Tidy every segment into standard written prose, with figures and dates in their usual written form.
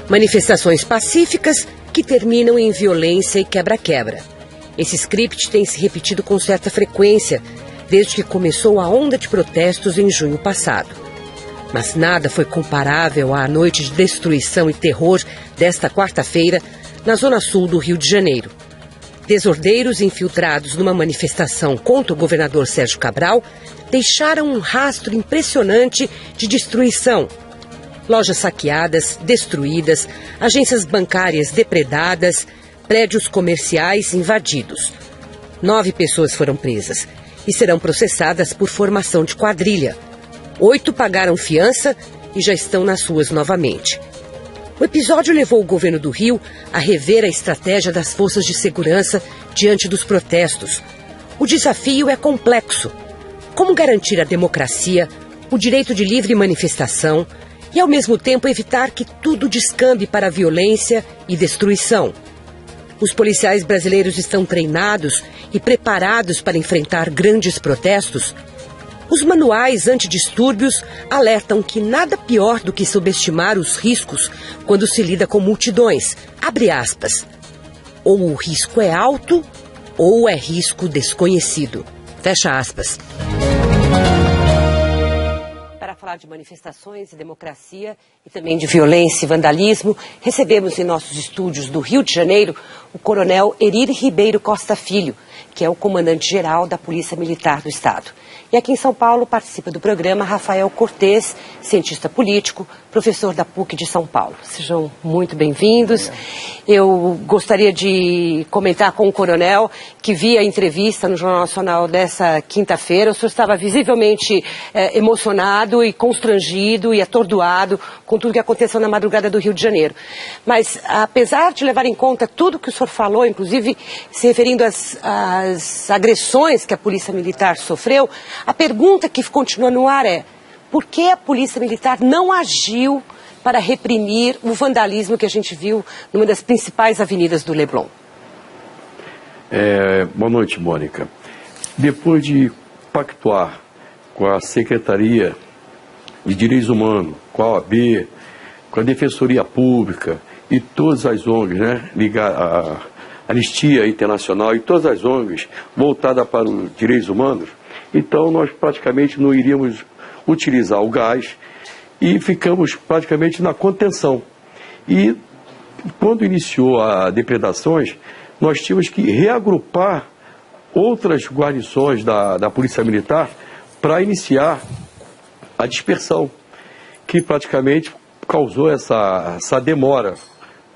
Manifestações pacíficas que terminam em violência e quebra-quebra. Esse script tem se repetido com certa frequência desde que começou a onda de protestos em junho passado. Mas nada foi comparável à noite de destruição e terror desta quarta-feira na zona sul do Rio de Janeiro. Desordeiros infiltrados numa manifestação contra o governador Sérgio Cabral deixaram um rastro impressionante de destruição. Lojas saqueadas, destruídas, agências bancárias depredadas, prédios comerciais invadidos. 9 pessoas foram presas e serão processadas por formação de quadrilha. 8 pagaram fiança e já estão nas ruas novamente. O episódio levou o governo do Rio a rever a estratégia das forças de segurança diante dos protestos. O desafio é complexo. Como garantir a democracia, o direito de livre manifestação e, ao mesmo tempo, evitar que tudo descambe para a violência e destruição? Os policiais brasileiros estão treinados e preparados para enfrentar grandes protestos? Os manuais antidistúrbios alertam que nada pior do que subestimar os riscos quando se lida com multidões. Abre aspas. Ou o risco é alto, ou é risco desconhecido. Fecha aspas. Para falar de manifestações e democracia e também de violência e vandalismo, recebemos em nossos estúdios do Rio de Janeiro o coronel Erir Ribeiro Costa Filho, que é o comandante-geral da Polícia Militar do Estado. E aqui em São Paulo participa do programa Rafael Cortez, cientista político, professor da PUC de São Paulo. Sejam muito bem-vindos. Eu gostaria de comentar com o coronel que vi a entrevista no Jornal Nacional dessa quinta-feira. O senhor estava visivelmente emocionado e constrangido e atordoado com tudo que aconteceu na madrugada do Rio de Janeiro. Mas, apesar de levar em conta tudo que o senhor falou, inclusive se referindo às agressões que a Polícia Militar sofreu, a pergunta que continua no ar é: por que a Polícia Militar não agiu para reprimir o vandalismo que a gente viu numa das principais avenidas do Leblon? Boa noite, Mônica. Depois de pactuar com a Secretaria de Direitos Humanos, com a OAB, com a Defensoria Pública e todas as ONGs, né, ligadas à Anistia Internacional e todas as ONGs voltadas para os direitos humanos, então nós praticamente não iríamos utilizar o gás e ficamos praticamente na contenção. E quando iniciou as depredações, nós tínhamos que reagrupar outras guarnições da Polícia Militar para iniciar a dispersão, que praticamente causou essa demora,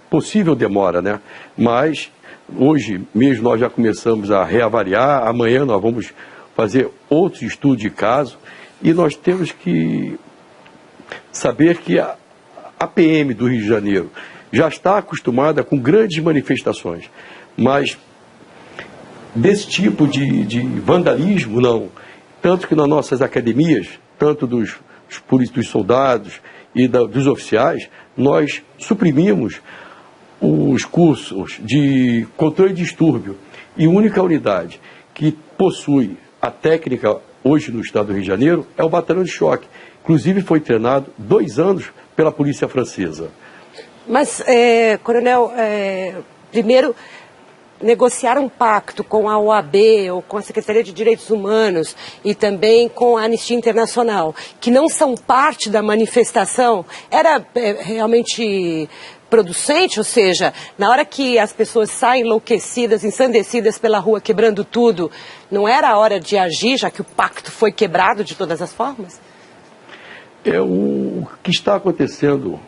possível demora, né? Mas hoje mesmo nós já começamos a reavaliar, amanhã nós vamos fazer outro estudo de caso e nós temos que saber que a PM do Rio de Janeiro já está acostumada com grandes manifestações, mas desse tipo de vandalismo não. Tanto que nas nossas academias, tanto dos soldados e dos oficiais, nós suprimimos os cursos de controle de distúrbio e única unidade que possui a técnica hoje no estado do Rio de Janeiro é o batalhão de choque. Inclusive foi treinado 2 anos pela polícia francesa. Mas, coronel, primeiro negociar um pacto com a OAB ou com a Secretaria de Direitos Humanos e também com a Anistia Internacional, que não são parte da manifestação, era realmente producente? Ou seja, na hora que as pessoas saem enlouquecidas, ensandecidas pela rua, quebrando tudo, não era a hora de agir, já que o pacto foi quebrado de todas as formas? O que está acontecendo,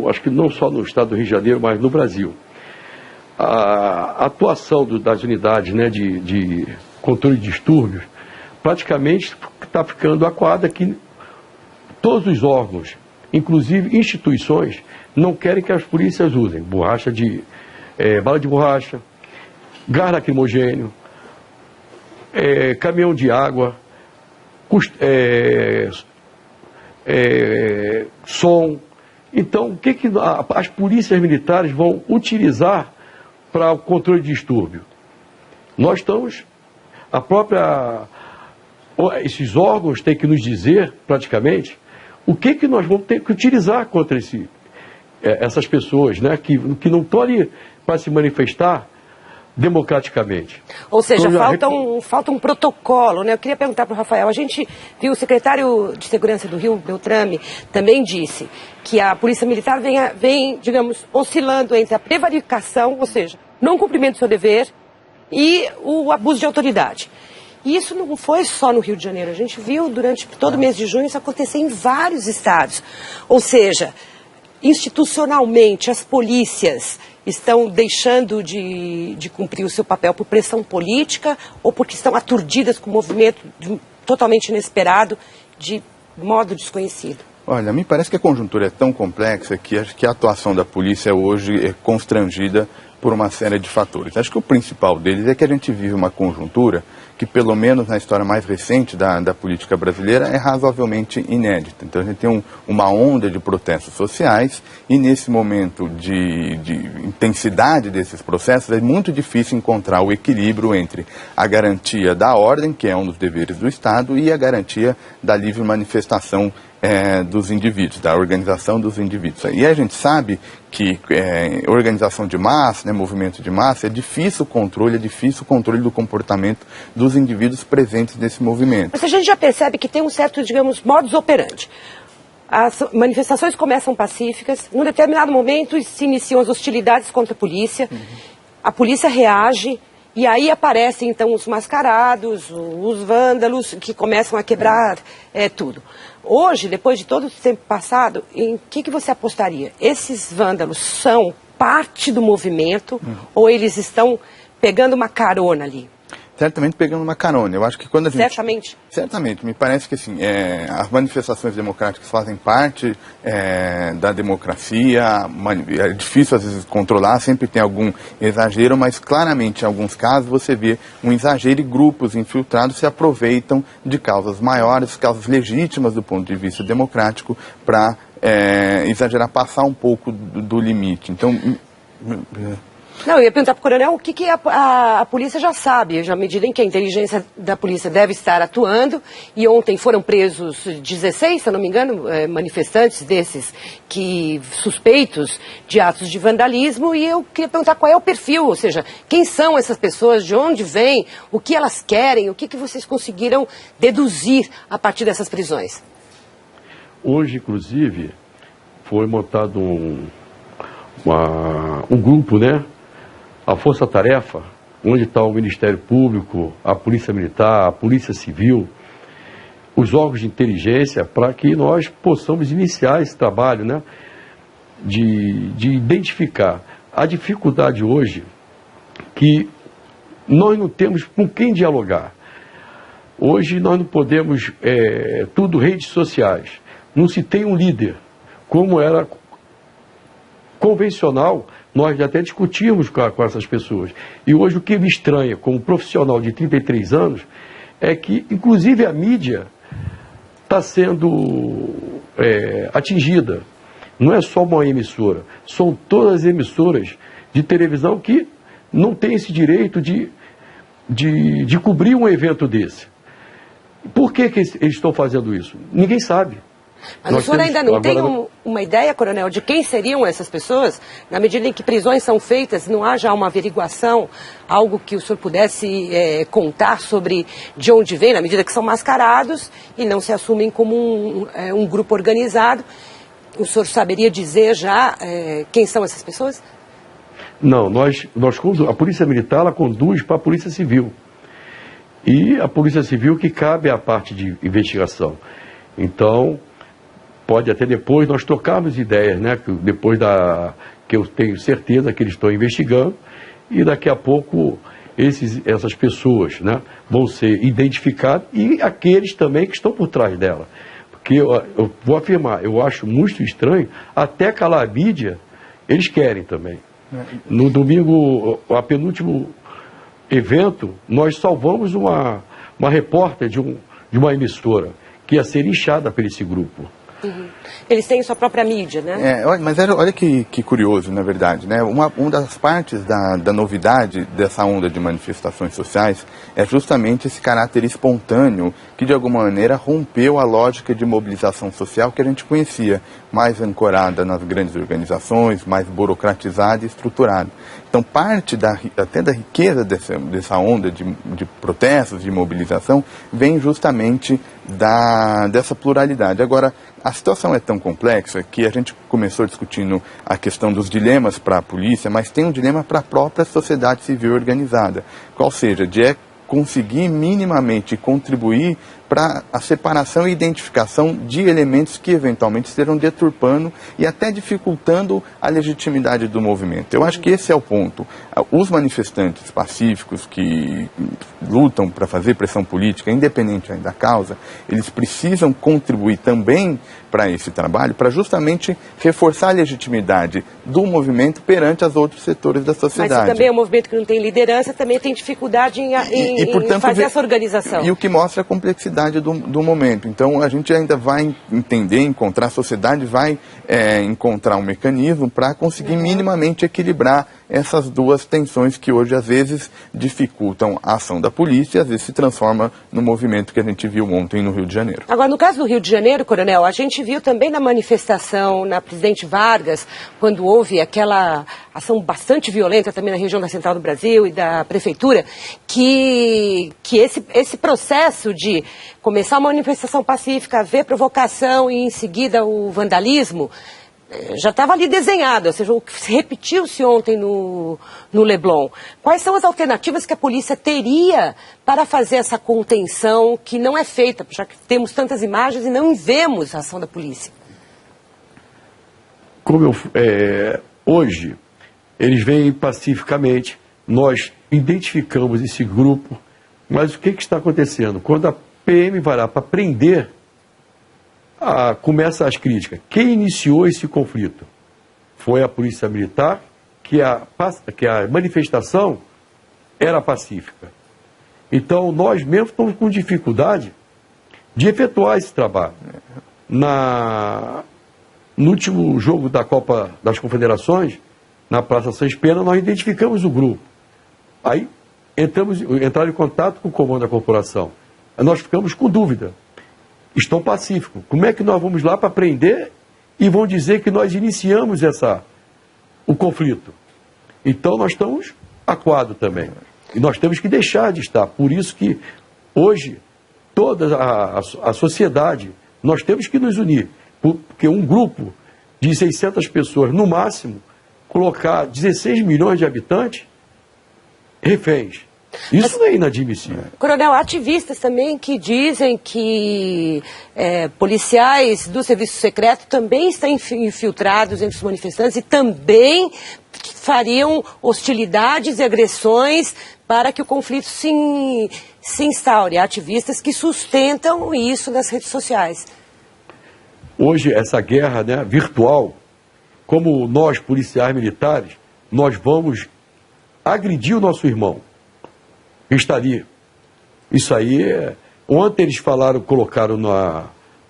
acho que não só no estado do Rio de Janeiro, mas no Brasil. A atuação das unidades, né, de controle de distúrbios praticamente está ficando acuada que todos os órgãos, inclusive instituições, não querem que as polícias usem bala de borracha, gás lacrimogênio, caminhão de água, som. Então, o que as polícias militares vão utilizar para o controle de distúrbio? Nós estamos, esses órgãos têm que nos dizer, praticamente, o que nós vamos ter que utilizar contra essas pessoas, né, que não estão ali para se manifestar democraticamente. Ou seja, falta um protocolo, né? Eu queria perguntar para o Rafael, a gente viu o secretário de Segurança do Rio, Beltrame, também disse que a Polícia Militar vem, digamos, oscilando entre a prevaricação, ou seja, não cumprimento do seu dever, e o abuso de autoridade. E isso não foi só no Rio de Janeiro, a gente viu durante todo o mês de junho isso acontecer em vários estados. Ou seja, institucionalmente as polícias estão deixando de cumprir o seu papel por pressão política ou porque estão aturdidas com um movimento totalmente inesperado de modo desconhecido? Olha, me parece que a conjuntura é tão complexa que a atuação da polícia hoje é constrangida por uma série de fatores. Acho que o principal deles é que a gente vive uma conjuntura que, pelo menos na história mais recente da política brasileira, é razoavelmente inédita. Então a gente tem uma onda de protestos sociais e nesse momento de intensidade desses processos é muito difícil encontrar o equilíbrio entre a garantia da ordem, que é um dos deveres do Estado, e a garantia da livre manifestação dos indivíduos, da organização dos indivíduos. E a gente sabe que organização de massa, né, movimento de massa, é difícil o controle do comportamento dos indivíduos presentes nesse movimento. Mas a gente já percebe que tem um certo, digamos, modus operandi. As manifestações começam pacíficas, num determinado momento se iniciam as hostilidades contra a polícia, a polícia reage, e aí aparecem então os mascarados, os vândalos, que começam a quebrar tudo. Hoje, depois de todo o tempo passado, em que você apostaria? Esses vândalos são parte do movimento ou eles estão pegando uma carona ali? Certamente pegando uma carona. Eu acho que quando a gente... Certamente? Certamente. Me parece que assim, as manifestações democráticas fazem parte da democracia. É difícil às vezes controlar, sempre tem algum exagero, mas claramente em alguns casos você vê um exagero e grupos infiltrados se aproveitam de causas maiores, causas legítimas do ponto de vista democrático, para exagerar, passar um pouco do limite. Então... Não, eu ia perguntar para o coronel o que a polícia já sabe, à medida em que a inteligência da polícia deve estar atuando, e ontem foram presos 16, se eu não me engano, manifestantes desses suspeitos de atos de vandalismo, e eu queria perguntar qual é o perfil, ou seja, quem são essas pessoas, de onde vêm, o que elas querem, o que vocês conseguiram deduzir a partir dessas prisões? Hoje, inclusive, foi montado um grupo, né? A Força Tarefa, onde está o Ministério Público, a Polícia Militar, a Polícia Civil, os órgãos de inteligência, para que nós possamos iniciar esse trabalho, né, de identificar a dificuldade hoje que nós não temos com quem dialogar. Hoje nós não podemos, tudo redes sociais, não se tem um líder, como era convencional. Nós até discutimos com essas pessoas. E hoje o que me estranha, como profissional de 33 anos, é que, inclusive, a mídia está sendo atingida. Não é só uma emissora, são todas as emissoras de televisão que não têm esse direito de cobrir um evento desse. Por que eles estão fazendo isso? Ninguém sabe. Mas o senhor ainda não tem uma ideia, coronel, de quem seriam essas pessoas? Na medida em que prisões são feitas, não há já uma averiguação, algo que o senhor pudesse contar sobre de onde vem, na medida que são mascarados e não se assumem como um grupo organizado. O senhor saberia dizer já quem são essas pessoas? Não, a Polícia Militar ela conduz para a Polícia Civil. E a Polícia Civil que cabe à parte de investigação. Então... pode até depois nós trocarmos ideias, né? Depois que eu tenho certeza que eles estão investigando, e daqui a pouco essas pessoas, né, vão ser identificadas e aqueles também que estão por trás dela. Porque eu vou afirmar, eu acho muito estranho, até calar a mídia, eles querem também. No domingo, a penúltimo evento, nós salvamos uma repórter de uma emissora que ia ser inchada por esse grupo. Eles têm sua própria mídia, né? Olha que curioso, na verdade, né? Uma das partes da novidade dessa onda de manifestações sociais é justamente esse caráter espontâneo que, de alguma maneira, rompeu a lógica de mobilização social que a gente conhecia, mais ancorada nas grandes organizações, mais burocratizada e estruturada. Então, parte até da riqueza dessa onda de protestos, de mobilização, vem justamente dessa pluralidade. Agora, a situação é tão complexa que a gente começou discutindo a questão dos dilemas para a polícia, mas tem um dilema para a própria sociedade civil organizada, qual seja, de conseguir minimamente contribuir para a separação e identificação de elementos que eventualmente estejam deturpando e até dificultando a legitimidade do movimento. Eu acho que esse é o ponto. Os manifestantes pacíficos que lutam para fazer pressão política, independente da causa, eles precisam contribuir também para esse trabalho, para justamente reforçar a legitimidade do movimento perante os outros setores da sociedade. Mas também é um movimento que não tem liderança, também tem dificuldade em fazer essa organização. E o que mostra a complexidade do momento. Então, a gente ainda vai entender, encontrar, a sociedade vai encontrar um mecanismo para conseguir minimamente equilibrar essas duas tensões que hoje, às vezes, dificultam a ação da polícia e, às vezes, se transforma no movimento que a gente viu ontem no Rio de Janeiro. Agora, no caso do Rio de Janeiro, Coronel, a gente viu também na manifestação na Presidente Vargas, quando houve aquela ação bastante violenta também na região da Central do Brasil e da Prefeitura, que esse processo de começar uma manifestação pacífica, haver provocação e, em seguida, o vandalismo, já estava ali desenhado, ou seja, o que repetiu-se ontem no Leblon. Quais são as alternativas que a polícia teria para fazer essa contenção que não é feita, já que temos tantas imagens e não vemos a ação da polícia? Hoje, eles vêm pacificamente, nós identificamos esse grupo, mas o que está acontecendo? Quando a PM vai lá para prender, começa as críticas. Quem iniciou esse conflito? Foi a Polícia Militar, que a manifestação era pacífica. Então, nós mesmos estamos com dificuldade de efetuar esse trabalho. No último jogo da Copa das Confederações, na Praça Sans Pena, nós identificamos o grupo. Aí entraram em contato com o comando da corporação. Nós ficamos com dúvida. Estão pacíficos. Como é que nós vamos lá para prender e vão dizer que nós iniciamos o conflito? Então nós estamos acuados também. E nós temos que deixar de estar. Por isso que hoje toda a sociedade, nós temos que nos unir. Porque um grupo de 600 pessoas, no máximo, colocar 16 milhões de habitantes reféns. Isso é inadmissível. Coronel, ativistas também que dizem que policiais do serviço secreto também estão infiltrados entre os manifestantes e também fariam hostilidades e agressões para que o conflito se instaure. Há ativistas que sustentam isso nas redes sociais. Hoje, essa guerra, né, virtual, como nós, policiais militares, nós vamos agredir o nosso irmão. Estaria. Isso aí, ontem eles colocaram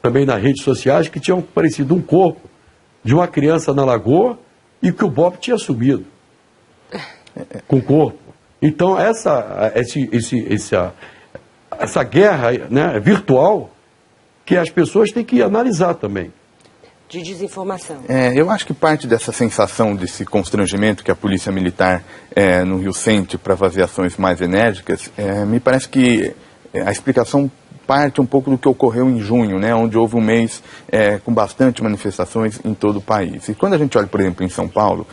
também nas redes sociais que tinha aparecido um corpo de uma criança na lagoa e que o BOP tinha subido com o corpo. Então essa guerra, né, virtual, que as pessoas têm que analisar também. De desinformação. Eu acho que parte dessa sensação, desse constrangimento que a Polícia Militar no Rio sente para fazer ações mais enérgicas, me parece que a explicação parte um pouco do que ocorreu em junho, né, onde houve um mês com bastante manifestações em todo o país. E quando a gente olha, por exemplo, em São Paulo,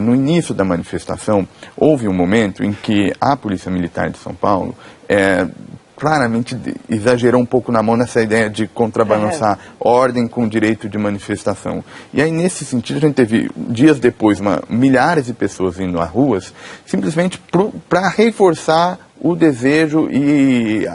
no início da manifestação, houve um momento em que a Polícia Militar de São Paulo claramente exagerou um pouco na mão nessa ideia de contrabalançar ordem com direito de manifestação. E aí, nesse sentido, a gente teve, dias depois, milhares de pessoas indo às ruas, simplesmente para reforçar o desejo e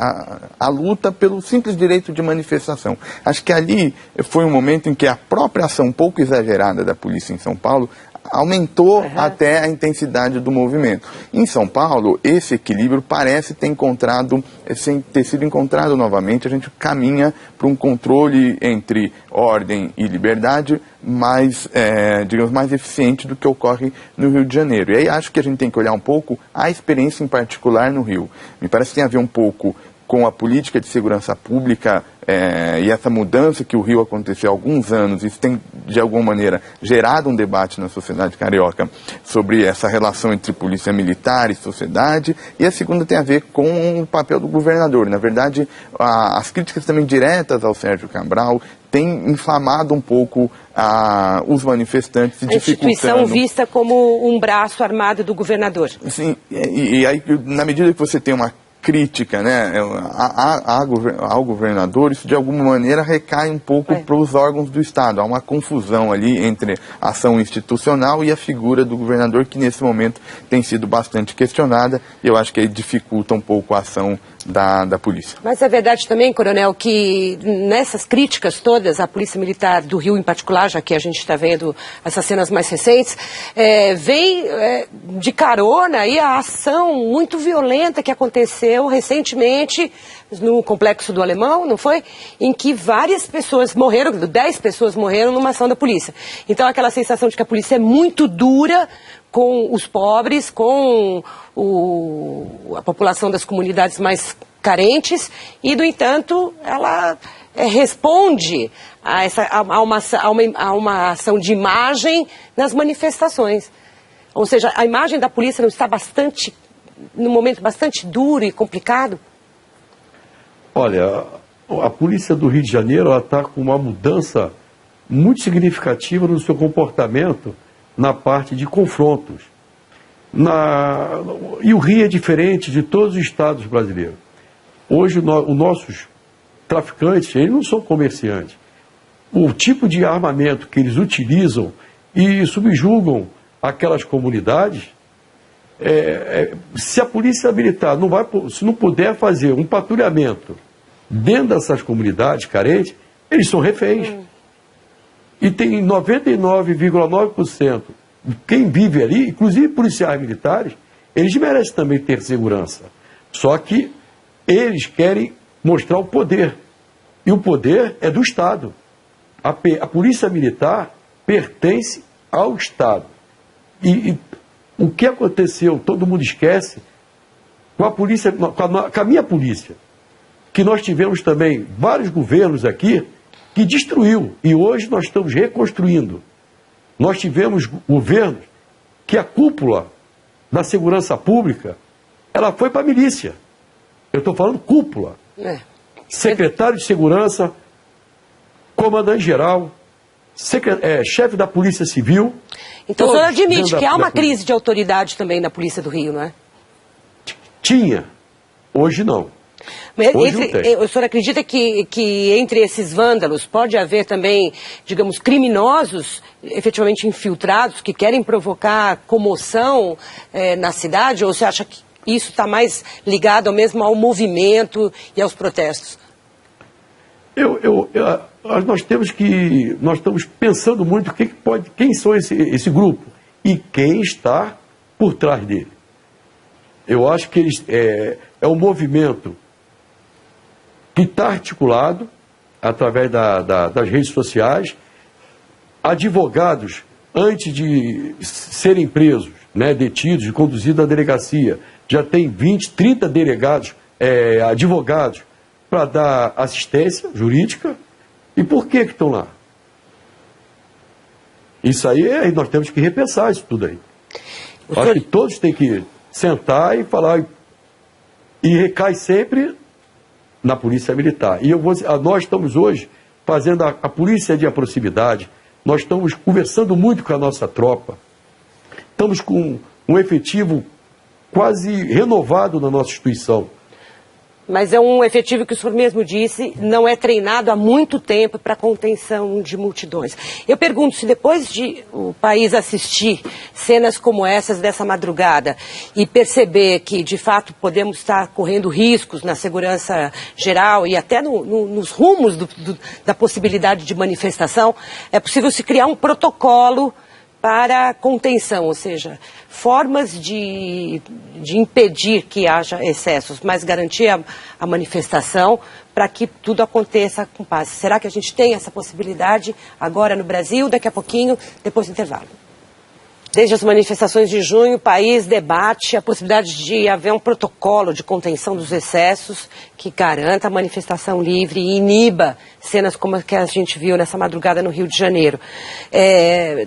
a luta pelo simples direito de manifestação. Acho que ali foi um momento em que a própria ação um pouco exagerada da polícia em São Paulo aumentou até a intensidade do movimento. Em São Paulo, esse equilíbrio parece ter sido encontrado novamente. A gente caminha para um controle entre ordem e liberdade mais, digamos, mais eficiente do que ocorre no Rio de Janeiro. E aí acho que a gente tem que olhar um pouco a experiência em particular no Rio. Me parece que tem a ver um pouco com a política de segurança pública e essa mudança que o Rio aconteceu há alguns anos. Isso tem, de alguma maneira, gerado um debate na sociedade carioca sobre essa relação entre polícia militar e sociedade. E a segunda tem a ver com o papel do governador. Na verdade, as críticas também diretas ao Sérgio Cabral têm inflamado um pouco os manifestantes. A instituição vista como um braço armado do governador. Sim, e aí, na medida que você tem uma crítica, né, ao governador, isso de alguma maneira recai um pouco para os órgãos do Estado. Há uma confusão ali entre a ação institucional e a figura do governador, que nesse momento tem sido bastante questionada, e eu acho que aí dificulta um pouco a ação da polícia. Mas é verdade também, coronel, que nessas críticas todas, a Polícia Militar do Rio em particular, já que a gente está vendo essas cenas mais recentes, vem de carona aí a ação muito violenta que aconteceu recentemente no Complexo do Alemão, não foi? Em que várias pessoas morreram, 10 pessoas morreram numa ação da polícia. Então aquela sensação de que a polícia é muito dura com os pobres, com a população das comunidades mais carentes, e, no entanto, ela responde a uma ação de imagem nas manifestações. Ou seja, a imagem da polícia não está num momento bastante duro e complicado? Olha, a polícia do Rio de Janeiro está com uma mudança muito significativa no seu comportamento na parte de confrontos. E o Rio é diferente de todos os estados brasileiros. Hoje, os nossos traficantes, eles não são comerciantes. O tipo de armamento que eles utilizam e subjugam aquelas comunidades, se a polícia militar se não puder fazer um patrulhamento dentro dessas comunidades carentes, eles são reféns. E tem 99,9% de quem vive ali, inclusive policiais militares, eles merecem também ter segurança. Só que eles querem mostrar o poder. E o poder é do Estado. A polícia militar pertence ao Estado. E o que aconteceu, todo mundo esquece, com a polícia, com a minha polícia, que nós tivemos também vários governos aqui que destruiu, e hoje nós estamos reconstruindo. Nós tivemos governos que a cúpula da segurança pública, ela foi para a milícia. Eu estou falando cúpula. Secretário de Segurança, comandante-geral, chefe da Polícia Civil. Então o senhor admite que há uma crise de autoridade também na Polícia do Rio, não é? Tinha. Hoje não. O senhor acredita que entre esses vândalos pode haver também, digamos, criminosos efetivamente infiltrados que querem provocar comoção na cidade? Ou você acha que isso está mais ligado mesmo ao movimento e aos protestos? Nós estamos pensando muito quem são esse grupo e quem está por trás dele. Eu acho que é um movimento que está articulado através das redes sociais. Advogados, antes de serem presos, detidos e conduzidos à delegacia, já tem 20, 30 delegados, advogados, para dar assistência jurídica. E por que estão lá? Isso aí, nós temos que repensar isso tudo aí. Acho que todos têm que sentar e falar, e recai sempre na Polícia Militar. E nós estamos hoje fazendo a polícia de proximidade, nós estamos conversando muito com a nossa tropa, estamos com um efetivo quase renovado na nossa instituição. Mas é um efetivo que o senhor mesmo disse, não é treinado há muito tempo para contenção de multidões. Eu pergunto se depois de o país assistir cenas como essas dessa madrugada e perceber que, de fato, podemos estar correndo riscos na segurança geral e até nos rumos da possibilidade de manifestação, é possível se criar um protocolo para contenção, ou seja, formas de impedir que haja excessos, mas garantir a manifestação para que tudo aconteça com paz. Será que a gente tem essa possibilidade agora no Brasil, daqui a pouquinho, depois do intervalo? Desde as manifestações de junho, o país debate a possibilidade de haver um protocolo de contenção dos excessos que garanta a manifestação livre e iniba cenas como a que a gente viu nessa madrugada no Rio de Janeiro.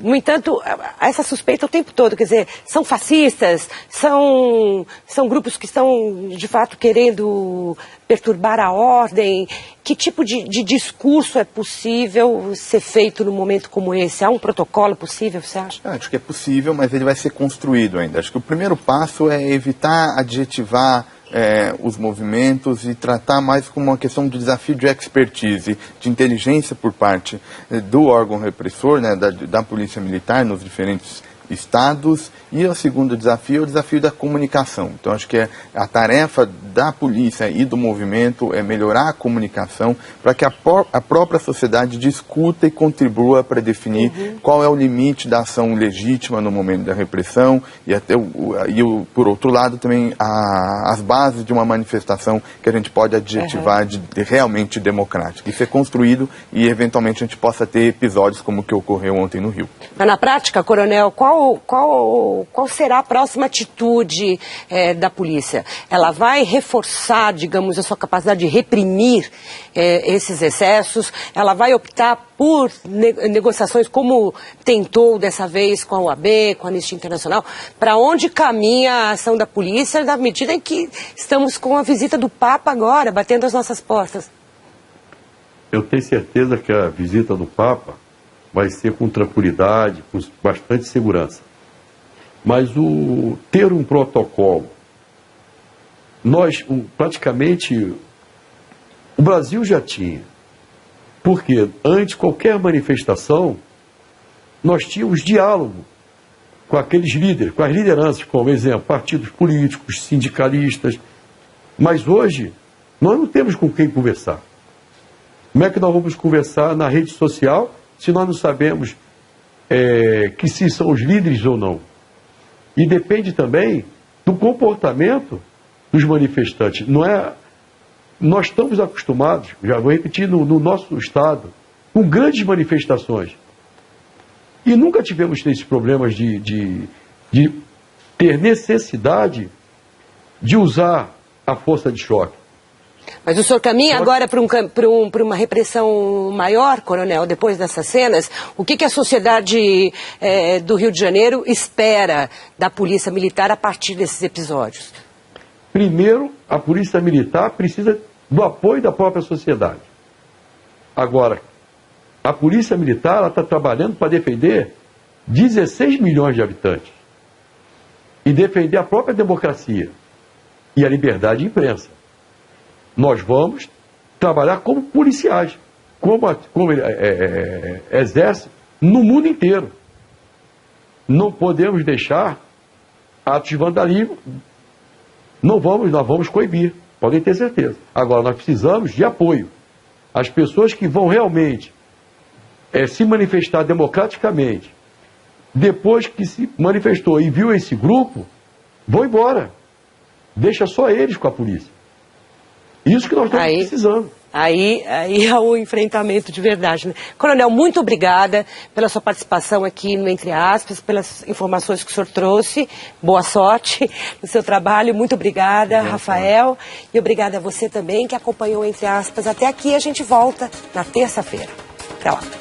No entanto, essa suspeita o tempo todo, quer dizer, são fascistas, são grupos que estão, de fato, querendo perturbar a ordem. Que tipo de discurso é possível ser feito num momento como esse? Há um protocolo possível, você acha? Acho que é possível, mas ele vai ser construído ainda. Acho que o primeiro passo é evitar adjetivar os movimentos e tratar mais como uma questão de desafio de expertise, de inteligência por parte do órgão repressor, né, da Polícia Militar nos diferentes estados. E o segundo desafio é o desafio da comunicação. Então, acho que a tarefa da polícia e do movimento é melhorar a comunicação para que a própria sociedade discuta e contribua para definir qual é o limite da ação legítima no momento da repressão e, por outro lado, também as bases de uma manifestação que a gente pode adjetivar de realmente democrática. Isso é construído e, eventualmente, a gente possa ter episódios como o que ocorreu ontem no Rio. Mas, na prática, coronel, qual será a próxima atitude da polícia? Ela vai reforçar, digamos, a sua capacidade de reprimir esses excessos? Ela vai optar por negociações como tentou dessa vez com a OAB, com a Anistia Internacional? Para onde caminha a ação da polícia na medida em que estamos com a visita do Papa agora, batendo as nossas portas? Eu tenho certeza que a visita do Papa vai ser com tranquilidade, com bastante segurança. Mas ter um protocolo, praticamente, o Brasil já tinha. Porque antes, qualquer manifestação, nós tínhamos diálogo com aqueles líderes, com as lideranças, como exemplo, partidos políticos, sindicalistas. Mas hoje, nós não temos com quem conversar. Como é que nós vamos conversar na rede social se nós não sabemos que se são os líderes ou não? E depende também do comportamento dos manifestantes. Nós estamos acostumados, já vou repetir, no nosso estado, com grandes manifestações. E nunca tivemos esses problemas de ter necessidade de usar a força de choque. Mas o senhor caminha agora para uma repressão maior, coronel, depois dessas cenas? O que a sociedade do Rio de Janeiro espera da Polícia Militar a partir desses episódios? Primeiro, a Polícia Militar precisa do apoio da própria sociedade. Agora, a Polícia Militar está trabalhando para defender 16 milhões de habitantes e defender a própria democracia e a liberdade de imprensa. Nós vamos trabalhar como policiais, como exército, no mundo inteiro. Não podemos deixar atos de vandalismo. Nós vamos coibir, podem ter certeza. Agora, nós precisamos de apoio. As pessoas que vão realmente se manifestar democraticamente, depois que se manifestou e viu esse grupo, vão embora. Deixa só eles com a polícia. Isso que nós estamos precisando. Aí é o enfrentamento de verdade, né? Coronel, muito obrigada pela sua participação aqui no Entre Aspas, pelas informações que o senhor trouxe. Boa sorte no seu trabalho. Muito obrigada, Rafael. E obrigada a você também que acompanhou Entre Aspas até aqui. A gente volta na terça-feira. Até lá.